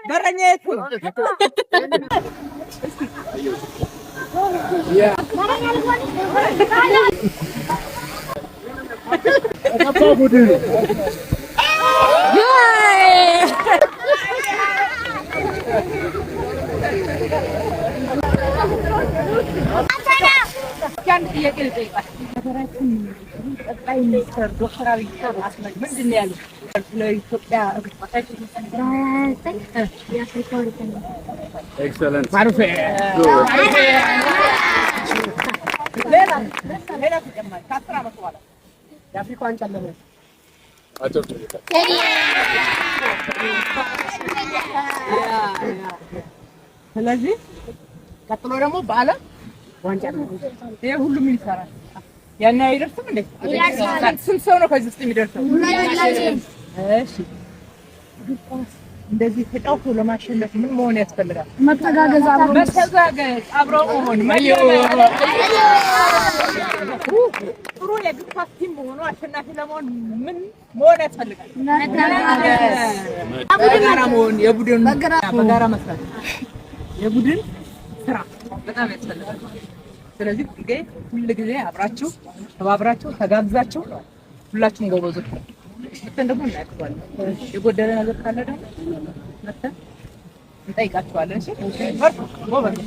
በረኛዬ ጠቅላይ ሚኒስትር ዶክተር አብይ አህመድ ምንድን ነው ያሉት? ለኢትዮጵያ ኤክሰለንት ማሩፌ ሌላ ተጨማሪ ከአስር ዓመት በኋላ የአፍሪካ ዋንጫ ለምን ስለዚህ ቀጥሎ ደግሞ በዓለም ዋንጫ ነው። ይሄ ሁሉም ይሰራል። ያን አይደርስም እንዴ? ስንት ሰው ነው ከዚህ ውስጥ የሚደርሰው? እሺ እንደዚህ ተጫውቶ ለማሸነፍ ምን መሆን ያስፈልጋል? መተጋገዝ፣ አብሮ መሆን። ጥሩ የእግር ኳስ ቲም ሆኖ አሸናፊ ለመሆን ምን መሆን ያስፈልጋል? በጋራ መሆን፣ የቡድን በጋራ መስራት፣ የቡድን ስራ በጣም ያስፈልጋል። ስለዚህ ሁሉ ጊዜ አብራችሁ ተባብራችሁ ተጋግዛችሁ ሁላችሁም ጎበዞች ነው። መተን ደግሞ እናያችኋለን። የጎደለ ነገር ካለ ደግሞ መተን እንጠይቃችኋለን። እሺ ጎበዝ